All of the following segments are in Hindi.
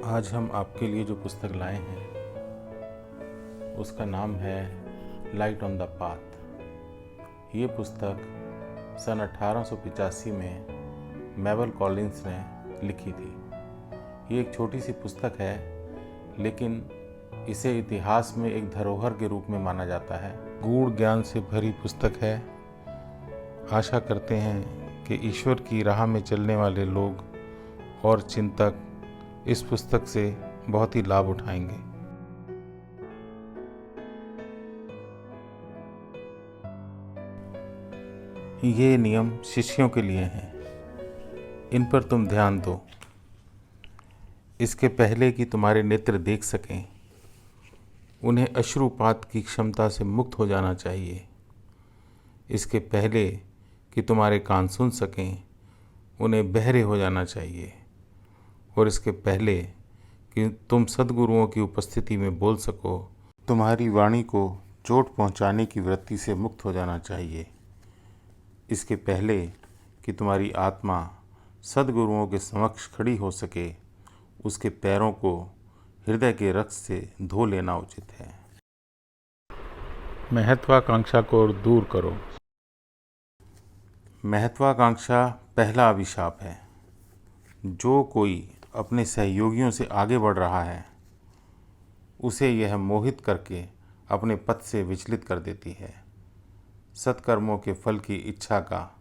आज हम आपके लिए जो पुस्तक लाए हैं उसका नाम है लाइट ऑन द पाथ। ये पुस्तक सन 1885 में मैबल कॉलिंस ने लिखी थी। ये एक छोटी सी पुस्तक है, लेकिन इसे इतिहास में एक धरोहर के रूप में माना जाता है। गूढ़ ज्ञान से भरी पुस्तक है। आशा करते हैं कि ईश्वर की राह में चलने वाले लोग और चिंतक इस पुस्तक से बहुत ही लाभ उठाएंगे। ये नियम शिष्यों के लिए हैं, इन पर तुम ध्यान दो। इसके पहले कि तुम्हारे नेत्र देख सकें, उन्हें अश्रुपात की क्षमता से मुक्त हो जाना चाहिए। इसके पहले कि तुम्हारे कान सुन सकें, उन्हें बहरे हो जाना चाहिए। और इसके पहले कि तुम सद्गुरुओं की उपस्थिति में बोल सको, तुम्हारी वाणी को चोट पहुंचाने की वृत्ति से मुक्त हो जाना चाहिए। इसके पहले कि तुम्हारी आत्मा सद्गुरुओं के समक्ष खड़ी हो सके, उसके पैरों को हृदय के रक्त से धो लेना उचित है। महत्वाकांक्षा को दूर करो। महत्वाकांक्षा पहला अभिशाप है। जो कोई अपने सहयोगियों से आगे बढ़ रहा है, उसे यह मोहित करके अपने पथ से विचलित कर देती है। सत्कर्मों के फल की इच्छा का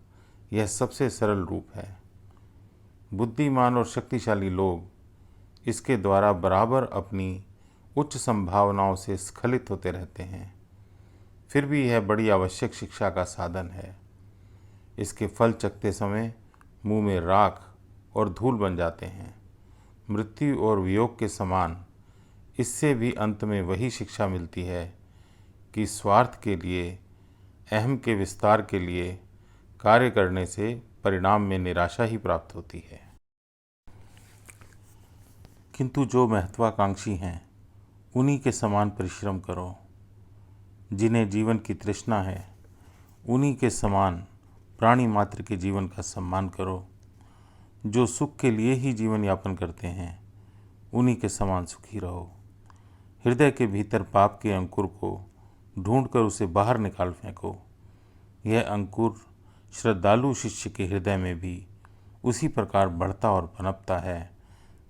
यह सबसे सरल रूप है। बुद्धिमान और शक्तिशाली लोग इसके द्वारा बराबर अपनी उच्च संभावनाओं से स्खलित होते रहते हैं। फिर भी यह बड़ी आवश्यक शिक्षा का साधन है। इसके फल चखते समय मुंह में राख और धूल बन जाते हैं। मृत्यु और वियोग के समान इससे भी अंत में वही शिक्षा मिलती है कि स्वार्थ के लिए, अहम के विस्तार के लिए कार्य करने से परिणाम में निराशा ही प्राप्त होती है। किंतु जो महत्वाकांक्षी हैं, उन्हीं के समान परिश्रम करो। जिन्हें जीवन की तृष्णा है, उन्हीं के समान प्राणी मात्र के जीवन का सम्मान करो। जो सुख के लिए ही जीवन यापन करते हैं, उन्हीं के समान सुखी रहो। हृदय के भीतर पाप के अंकुर को ढूंढकर उसे बाहर निकाल फेंको। यह अंकुर श्रद्धालु शिष्य के हृदय में भी उसी प्रकार बढ़ता और पनपता है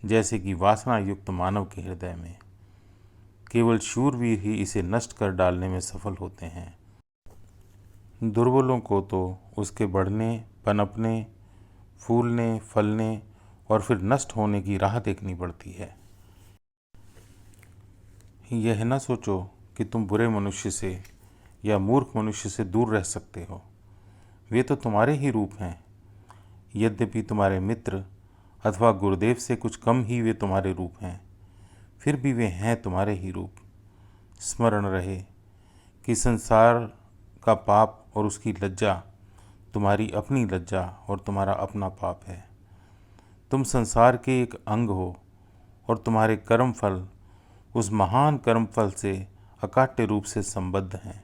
जैसे कि वासना युक्त मानव के हृदय में। केवल शूरवीर ही इसे नष्ट कर डालने में सफल होते हैं। दुर्बलों को तो उसके बढ़ने, पनपने, फूलने, फलने और फिर नष्ट होने की राह देखनी पड़ती है। यह न सोचो कि तुम बुरे मनुष्य से या मूर्ख मनुष्य से दूर रह सकते हो। वे तो तुम्हारे ही रूप हैं। यद्यपि तुम्हारे मित्र अथवा गुरुदेव से कुछ कम ही वे तुम्हारे रूप हैं, फिर भी वे हैं तुम्हारे ही रूप। स्मरण रहे कि संसार का पाप और उसकी लज्जा तुम्हारी अपनी लज्जा और तुम्हारा अपना पाप है। तुम संसार के एक अंग हो और तुम्हारे कर्म फल उस महान कर्म फल से अकाट्य रूप से संबद्ध हैं।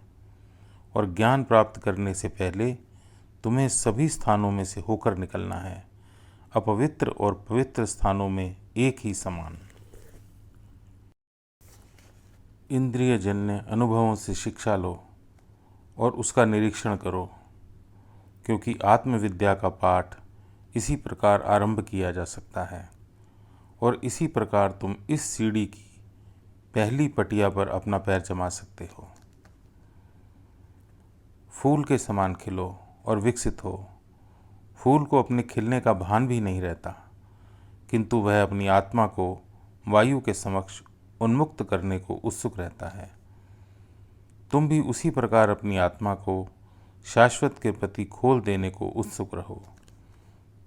और ज्ञान प्राप्त करने से पहले तुम्हें सभी स्थानों में से होकर निकलना है, अपवित्र और पवित्र स्थानों में एक ही समान। इंद्रियजन्य अनुभवों से शिक्षा लो और उसका निरीक्षण करो, क्योंकि आत्मविद्या का पाठ इसी प्रकार आरंभ किया जा सकता है। और इसी प्रकार तुम इस सीढ़ी की पहली पटिया पर अपना पैर जमा सकते हो। फूल के समान खिलो और विकसित हो। फूल को अपने खिलने का भान भी नहीं रहता, किंतु वह अपनी आत्मा को वायु के समक्ष उन्मुक्त करने को उत्सुक रहता है। तुम भी उसी प्रकार अपनी आत्मा को शाश्वत के प्रति खोल देने को उत्सुक रहो,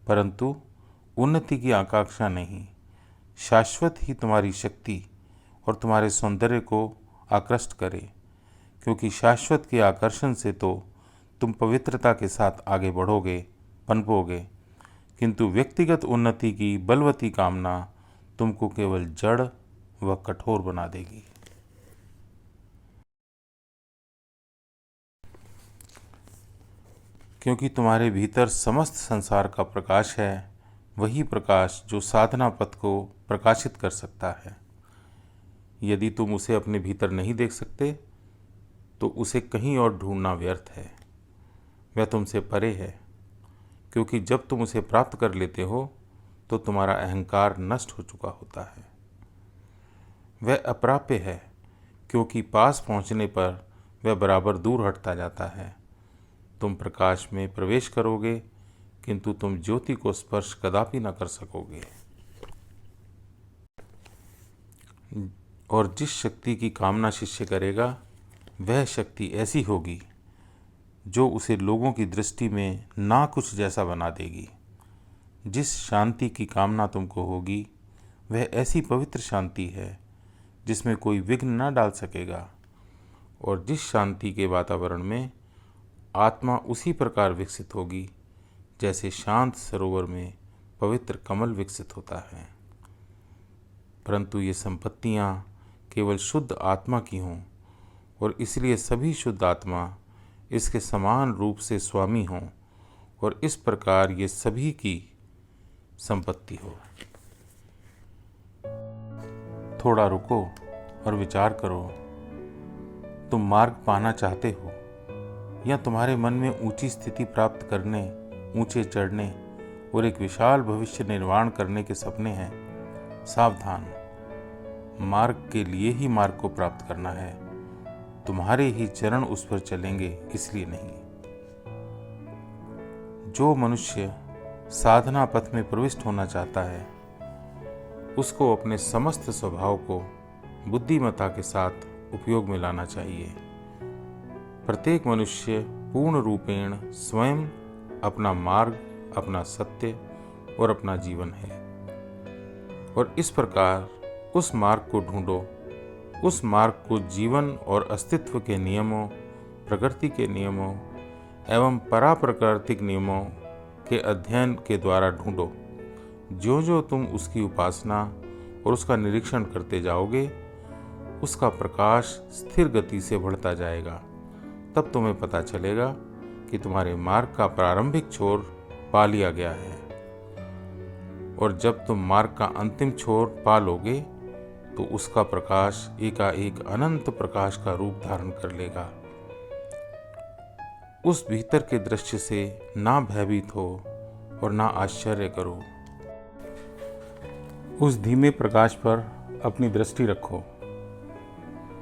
परंतु उन्नति की आकांक्षा नहीं। शाश्वत ही तुम्हारी शक्ति और तुम्हारे सौंदर्य को आकृष्ट करे, क्योंकि शाश्वत के आकर्षण से तो तुम पवित्रता के साथ आगे बढ़ोगे, पनपोगे, किंतु व्यक्तिगत उन्नति की बलवती कामना तुमको केवल जड़ व कठोर बना देगी। क्योंकि तुम्हारे भीतर समस्त संसार का प्रकाश है, वही प्रकाश जो साधना पथ को प्रकाशित कर सकता है। यदि तुम उसे अपने भीतर नहीं देख सकते तो उसे कहीं और ढूंढना व्यर्थ है। वह तुमसे परे है, क्योंकि जब तुम उसे प्राप्त कर लेते हो तो तुम्हारा अहंकार नष्ट हो चुका होता है। वह अप्राप्य है, क्योंकि पास पहुंचने पर वह बराबर दूर हटता जाता है। तुम प्रकाश में प्रवेश करोगे, किंतु तुम ज्योति को स्पर्श कदापि न कर सकोगे। और जिस शक्ति की कामना शिष्य करेगा, वह शक्ति ऐसी होगी जो उसे लोगों की दृष्टि में ना कुछ जैसा बना देगी। जिस शांति की कामना तुमको होगी, वह ऐसी पवित्र शांति है जिसमें कोई विघ्न न डाल सकेगा। और जिस शांति के वातावरण में आत्मा उसी प्रकार विकसित होगी जैसे शांत सरोवर में पवित्र कमल विकसित होता है। परंतु ये संपत्तियां केवल शुद्ध आत्मा की हों, और इसलिए सभी शुद्ध आत्मा इसके समान रूप से स्वामी हों, और इस प्रकार ये सभी की संपत्ति हो। थोड़ा रुको और विचार करो। तुम मार्ग पाना चाहते हो, या तुम्हारे मन में ऊंची स्थिति प्राप्त करने, ऊंचे चढ़ने और एक विशाल भविष्य निर्माण करने के सपने हैं? सावधान, मार्ग के लिए ही मार्ग को प्राप्त करना है। तुम्हारे ही चरण उस पर चलेंगे, इसलिए नहीं। जो मनुष्य साधना पथ में प्रविष्ट होना चाहता है, उसको अपने समस्त स्वभाव को बुद्धिमत्ता के साथ उपयोग में लाना चाहिए। प्रत्येक मनुष्य पूर्ण रूपेण स्वयं अपना मार्ग, अपना सत्य और अपना जीवन है। और इस प्रकार उस मार्ग को ढूंढो। उस मार्ग को जीवन और अस्तित्व के नियमों, प्रकृति के नियमों एवं पराप्राकृतिक नियमों के अध्ययन के द्वारा ढूंढो। जो जो तुम उसकी उपासना और उसका निरीक्षण करते जाओगे, उसका प्रकाश स्थिर गति से बढ़ता जाएगा। तब तुम्हें पता चलेगा कि तुम्हारे मार्ग का प्रारंभिक छोर पा लिया गया है। और जब तुम मार्ग का अंतिम छोर पा लोगे तो उसका प्रकाश एकाएक अनंत प्रकाश का रूप धारण कर लेगा। उस भीतर के दृश्य से ना भयभीत हो और ना आश्चर्य करो। उस धीमे प्रकाश पर अपनी दृष्टि रखो,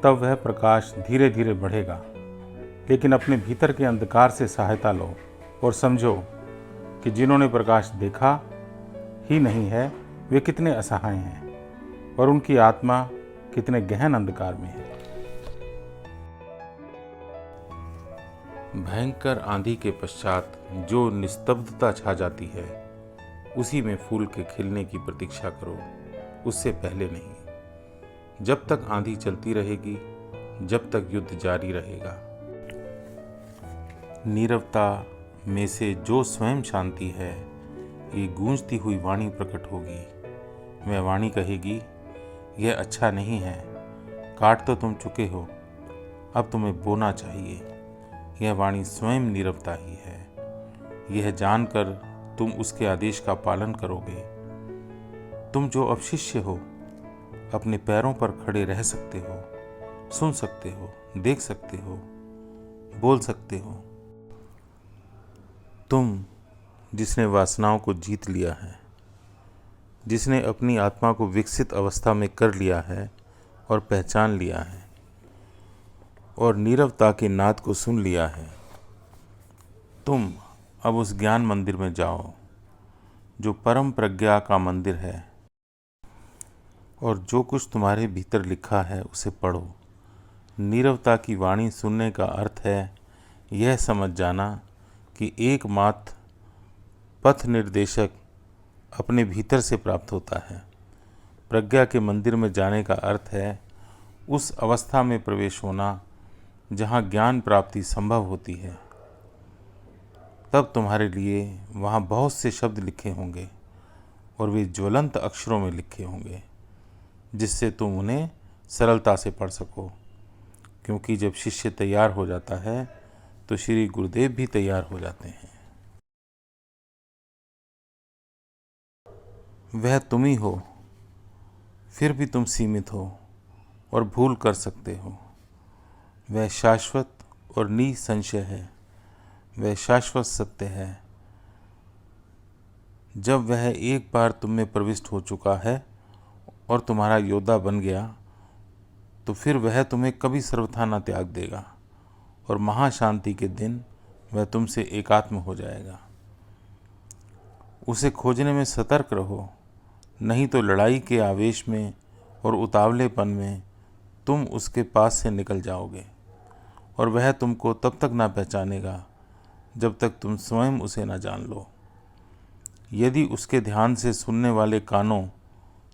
तब वह प्रकाश धीरे धीरे बढ़ेगा। लेकिन अपने भीतर के अंधकार से सहायता लो और समझो कि जिन्होंने प्रकाश देखा ही नहीं है, वे कितने असहाय हैं और उनकी आत्मा कितने गहन अंधकार में है। भयंकर आंधी के पश्चात जो निस्तब्धता छा जाती है, उसी में फूल के खिलने की प्रतीक्षा करो, उससे पहले नहीं। जब तक आंधी चलती रहेगी, जब तक युद्ध जारी रहेगा। नीरवता में से जो स्वयं शांति है, ये गूंजती हुई वाणी प्रकट होगी। वह वाणी कहेगी, यह अच्छा नहीं है, काट तो तुम चुके हो, अब तुम्हें बोना चाहिए। यह वाणी स्वयं नीरवता ही है। यह जानकर तुम उसके आदेश का पालन करोगे। तुम जो अब शिष्य हो, अपने पैरों पर खड़े रह सकते हो, सुन सकते हो, देख सकते हो, बोल सकते हो। तुम जिसने वासनाओं को जीत लिया है, जिसने अपनी आत्मा को विकसित अवस्था में कर लिया है और पहचान लिया है और नीरवता के नाद को सुन लिया है, तुम अब उस ज्ञान मंदिर में जाओ जो परम प्रज्ञा का मंदिर है, और जो कुछ तुम्हारे भीतर लिखा है उसे पढ़ो। नीरवता की वाणी सुनने का अर्थ है यह समझ जाना कि एकमात्र पथ निर्देशक अपने भीतर से प्राप्त होता है। प्रज्ञा के मंदिर में जाने का अर्थ है उस अवस्था में प्रवेश होना जहाँ ज्ञान प्राप्ति संभव होती है। तब तुम्हारे लिए वहाँ बहुत से शब्द लिखे होंगे और वे ज्वलंत अक्षरों में लिखे होंगे, जिससे तुम उन्हें सरलता से पढ़ सको। क्योंकि जब शिष्य तैयार हो जाता है तो श्री गुरुदेव भी तैयार हो जाते हैं। वह तुम ही हो, फिर भी तुम सीमित हो और भूल कर सकते हो। वह शाश्वत और निसंशय है, वह शाश्वत सत्य है। जब वह एक बार तुम में प्रविष्ट हो चुका है और तुम्हारा योद्धा बन गया, तो फिर वह तुम्हें कभी सर्वथा न त्याग देगा और महाशांति के दिन वह तुमसे एकात्म हो जाएगा। उसे खोजने में सतर्क रहो, नहीं तो लड़ाई के आवेश में और उतावलेपन में तुम उसके पास से निकल जाओगे और वह तुमको तब तक ना पहचानेगा जब तक तुम स्वयं उसे ना जान लो। यदि उसके ध्यान से सुनने वाले कानों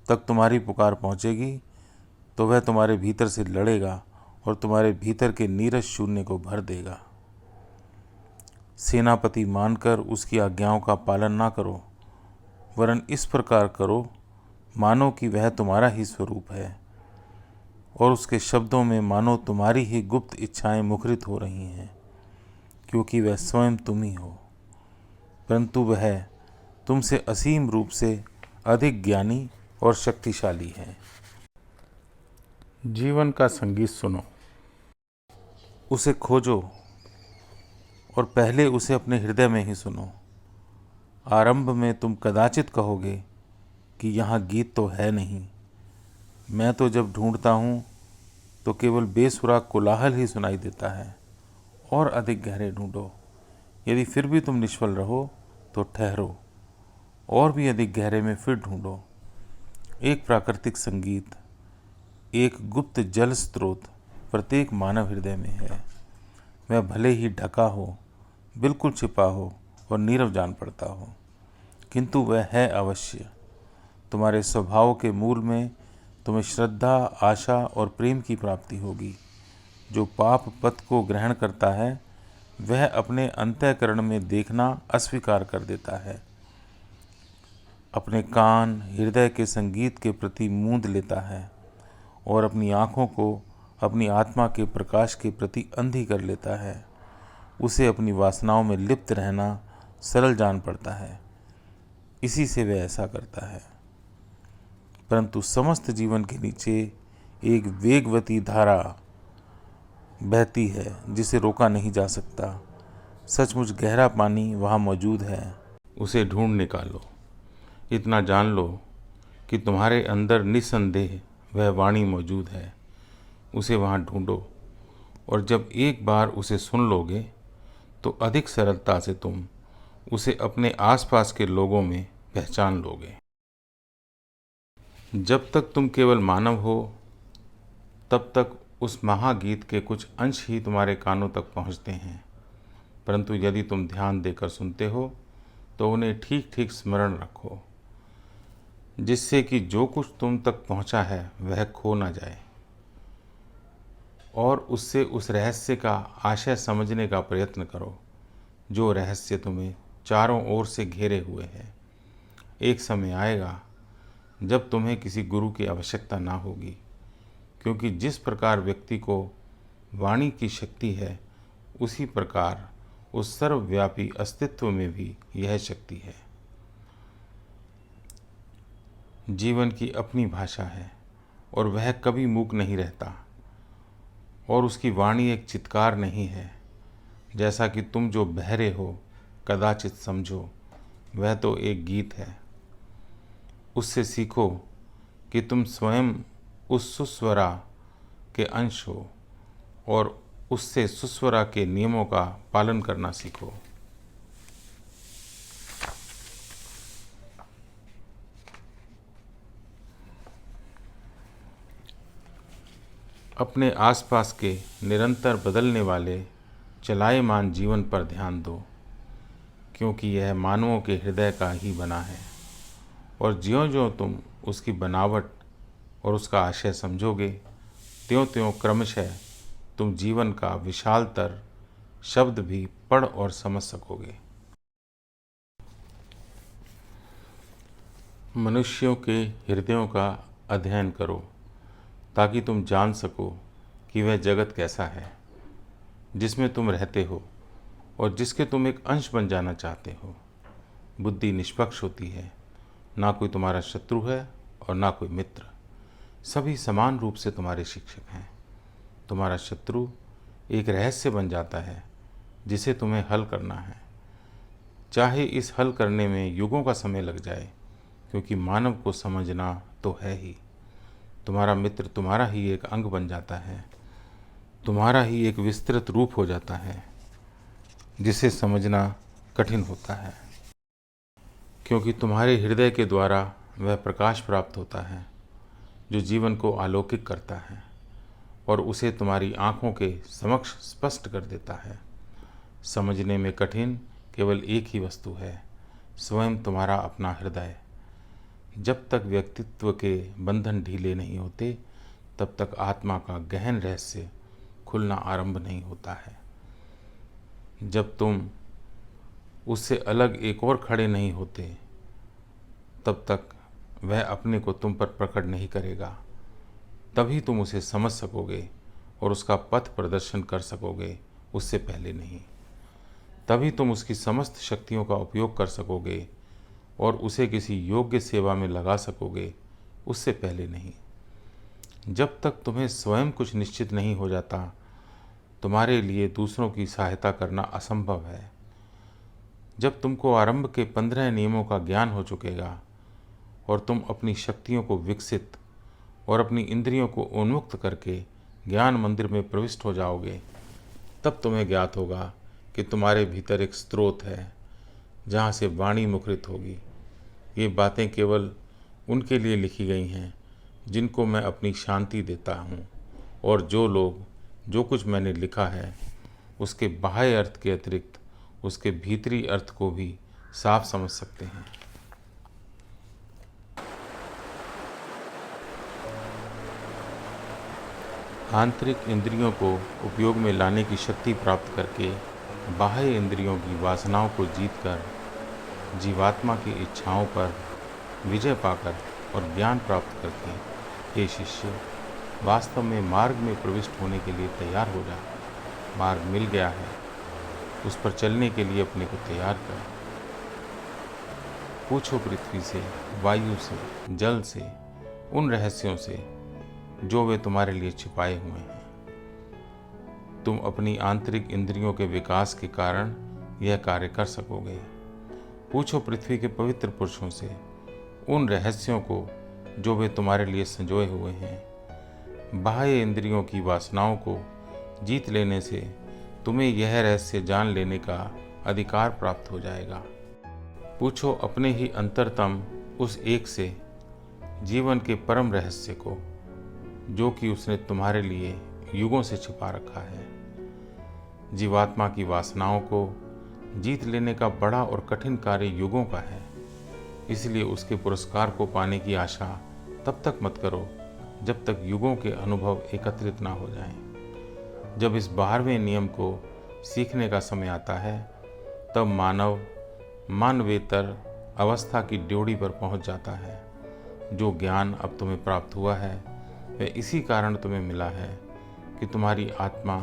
तक तुम्हारी पुकार पहुंचेगी, तो वह तुम्हारे भीतर से लड़ेगा और तुम्हारे भीतर के नीरस शून्य को भर देगा। सेनापति मानकर उसकी आज्ञाओं का पालन ना करो, वरन इस प्रकार करो मानो कि वह तुम्हारा ही स्वरूप है और उसके शब्दों में मानो तुम्हारी ही गुप्त इच्छाएं मुखरित हो रही हैं, क्योंकि वह स्वयं तुम ही हो, परंतु वह तुमसे असीम रूप से अधिक ज्ञानी और शक्तिशाली है। जीवन का संगीत सुनो, उसे खोजो और पहले उसे अपने हृदय में ही सुनो। आरंभ में तुम कदाचित कहोगे कि यहाँ गीत तो है नहीं। मैं तो जब ढूंढता हूँ तो केवल बेसुरा कोलाहल ही सुनाई देता है। और अधिक गहरे ढूंढो। यदि फिर भी तुम निष्फल रहो तो ठहरो और भी अधिक गहरे में फिर ढूंढो। एक प्राकृतिक संगीत, एक गुप्त जल स्रोत प्रत्येक मानव हृदय में है। वह भले ही ढका हो, बिल्कुल छिपा हो और नीरव जान पड़ता हो, किंतु वह है अवश्य। तुम्हारे स्वभाव के मूल में तुम्हें श्रद्धा, आशा और प्रेम की प्राप्ति होगी। जो पाप पथ को ग्रहण करता है वह अपने अंतःकरण में देखना अस्वीकार कर देता है, अपने कान हृदय के संगीत के प्रति मूंद लेता है और अपनी आँखों को अपनी आत्मा के प्रकाश के प्रति अंधी कर लेता है। उसे अपनी वासनाओं में लिप्त रहना सरल जान पड़ता है, इसी से वह ऐसा करता है। परंतु समस्त जीवन के नीचे एक वेगवती धारा बहती है जिसे रोका नहीं जा सकता। सचमुच गहरा पानी वहाँ मौजूद है, उसे ढूंढ निकालो। इतना जान लो कि तुम्हारे अंदर निस्संदेह वह वाणी मौजूद है। उसे वहाँ ढूंढो और जब एक बार उसे सुन लोगे तो अधिक सरलता से तुम उसे अपने आसपास के लोगों में पहचान लोगे। जब तक तुम केवल मानव हो तब तक उस महागीत के कुछ अंश ही तुम्हारे कानों तक पहुंचते हैं, परंतु यदि तुम ध्यान देकर सुनते हो तो उन्हें ठीक ठीक स्मरण रखो, जिससे कि जो कुछ तुम तक पहुंचा है वह खो ना जाए, और उससे उस रहस्य का आशय समझने का प्रयत्न करो जो रहस्य तुम्हें चारों ओर से घेरे हुए है। एक समय आएगा जब तुम्हें किसी गुरु की आवश्यकता ना होगी, क्योंकि जिस प्रकार व्यक्ति को वाणी की शक्ति है उसी प्रकार उस सर्वव्यापी अस्तित्व में भी यह शक्ति है। जीवन की अपनी भाषा है और वह कभी मूक नहीं रहता, और उसकी वाणी एक चित्कार नहीं है। जैसा कि तुम जो बहरे हो कदाचित समझो, वह तो एक गीत है। उससे सीखो कि तुम स्वयं उस सुस्वरा के अंश हो और उससे सुस्वरा के नियमों का पालन करना सीखो। अपने आसपास के निरंतर बदलने वाले चलायमान जीवन पर ध्यान दो, क्योंकि यह मानवों के हृदय का ही बना है, और ज्यों-ज्यों तुम उसकी बनावट और उसका आशय समझोगे, त्यों-त्यों क्रमशः तुम जीवन का विशालतर शब्द भी पढ़ और समझ सकोगे। मनुष्यों के हृदयों का अध्ययन करो ताकि तुम जान सको कि वह जगत कैसा है जिसमें तुम रहते हो और जिसके तुम एक अंश बन जाना चाहते हो। बुद्धि निष्पक्ष होती है ना कोई तुम्हारा शत्रु है और ना कोई मित्र। सभी समान रूप से तुम्हारे शिक्षक हैं। तुम्हारा शत्रु एक रहस्य बन जाता है जिसे तुम्हें हल करना है, चाहे इस हल करने में युगों का समय लग जाए, क्योंकि मानव को समझना तो है ही। तुम्हारा मित्र तुम्हारा ही एक अंग बन जाता है, तुम्हारा ही एक विस्तृत रूप हो जाता है, जिसे समझना कठिन होता है, क्योंकि तुम्हारे हृदय के द्वारा वह प्रकाश प्राप्त होता है जो जीवन को आलोकित करता है और उसे तुम्हारी आँखों के समक्ष स्पष्ट कर देता है। समझने में कठिन केवल एक ही वस्तु है, स्वयं तुम्हारा अपना हृदय। जब तक व्यक्तित्व के बंधन ढीले नहीं होते, तब तक आत्मा का गहन रहस्य खुलना आरंभ नहीं होता है। जब तुम उससे अलग एक और खड़े नहीं होते, तब तक वह अपने को तुम पर प्रकट नहीं करेगा। तभी तुम उसे समझ सकोगे और उसका पथ प्रदर्शन कर सकोगे, उससे पहले नहीं। तभी तुम उसकी समस्त शक्तियों का उपयोग कर सकोगे और उसे किसी योग्य सेवा में लगा सकोगे, उससे पहले नहीं। जब तक तुम्हें स्वयं कुछ निश्चित नहीं हो जाता, तुम्हारे लिए दूसरों की सहायता करना असंभव है। जब तुमको आरंभ के 15 नियमों का ज्ञान हो चुकेगा और तुम अपनी शक्तियों को विकसित और अपनी इंद्रियों को उन्मुक्त करके ज्ञान मंदिर में प्रविष्ट हो जाओगे, तब तुम्हें ज्ञात होगा कि तुम्हारे भीतर एक स्रोत है जहाँ से वाणी मुखरित होगी। ये बातें केवल उनके लिए लिखी गई हैं जिनको मैं अपनी शांति देता हूँ, और जो लोग जो कुछ मैंने लिखा है उसके बाह्य अर्थ के अतिरिक्त उसके भीतरी अर्थ को भी साफ समझ सकते हैं। आंतरिक इंद्रियों को उपयोग में लाने की शक्ति प्राप्त करके बाह्य इंद्रियों की वासनाओं को जीतकर जीवात्मा की इच्छाओं पर विजय पाकर और ज्ञान प्राप्त करके, हे शिष्य, वास्तव में मार्ग में प्रविष्ट होने के लिए तैयार हो जा। मार्ग मिल गया है, उस पर चलने के लिए अपने को तैयार कर। पूछो पृथ्वी से, वायु से, जल से, उन रहस्यों से जो वे तुम्हारे लिए छिपाए हुए हैं। तुम अपनी आंतरिक इंद्रियों के विकास के कारण यह कार्य कर सकोगे। पूछो पृथ्वी के पवित्र पुरुषों से उन रहस्यों को जो वे तुम्हारे लिए संजोए हुए हैं। बाह्य इंद्रियों की वासनाओं को जीत लेने से तुम्हें यह रहस्य जान लेने का अधिकार प्राप्त हो जाएगा। पूछो अपने ही अंतरतम उस एक से जीवन के परम रहस्य को, जो कि उसने तुम्हारे लिए युगों से छिपा रखा है। जीवात्मा की वासनाओं को जीत लेने का बड़ा और कठिन कार्य युगों का है, इसलिए उसके पुरस्कार को पाने की आशा तब तक मत करो जब तक युगों के अनुभव एकत्रित ना हो जाएं। जब इस 12वें नियम को सीखने का समय आता है, तब मानव मानवेतर अवस्था की ड्योढ़ी पर पहुंच जाता है। जो ज्ञान अब तुम्हें प्राप्त हुआ है वह इसी कारण तुम्हें मिला है कि तुम्हारी आत्मा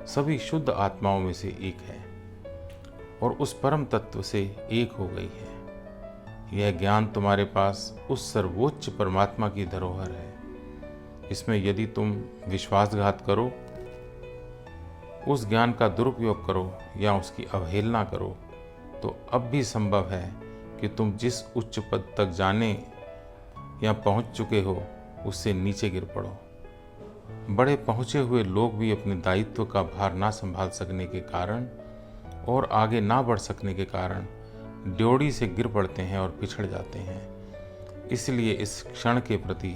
सभी शुद्ध आत्माओं में से एक है और उस परम तत्व से एक हो गई है। यह ज्ञान तुम्हारे पास उस सर्वोच्च परमात्मा की धरोहर है। इसमें यदि तुम विश्वासघात करो, उस ज्ञान का दुरुपयोग करो या उसकी अवहेलना करो, तो अब भी संभव है कि तुम जिस उच्च पद तक जाने या पहुंच चुके हो उससे नीचे गिर पड़ो। बड़े पहुंचे हुए लोग भी अपने दायित्व का भार ना संभाल सकने के कारण और आगे ना बढ़ सकने के कारण ड्योढ़ी से गिर पड़ते हैं और पिछड़ जाते हैं। इसलिए इस क्षण के प्रति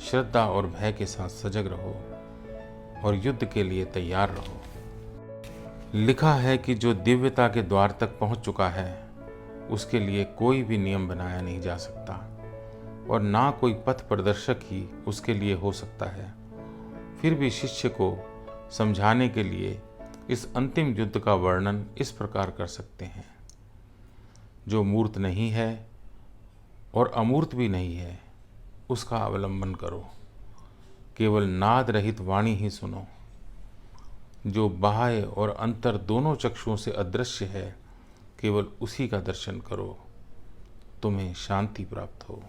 श्रद्धा और भय के साथ सजग रहो और युद्ध के लिए तैयार रहो। लिखा है कि जो दिव्यता के द्वार तक पहुंच चुका है उसके लिए कोई भी नियम बनाया नहीं जा सकता और ना कोई पथ प्रदर्शक ही उसके लिए हो सकता है। फिर भी शिष्य को समझाने के लिए इस अंतिम युद्ध का वर्णन इस प्रकार कर सकते हैं। जो मूर्त नहीं है और अमूर्त भी नहीं है, उसका अवलंबन करो। केवल नाद रहित वाणी ही सुनो। जो बाह्य और अंतर दोनों चक्षुओं से अदृश्य है, केवल उसी का दर्शन करो। तुम्हें शांति प्राप्त हो।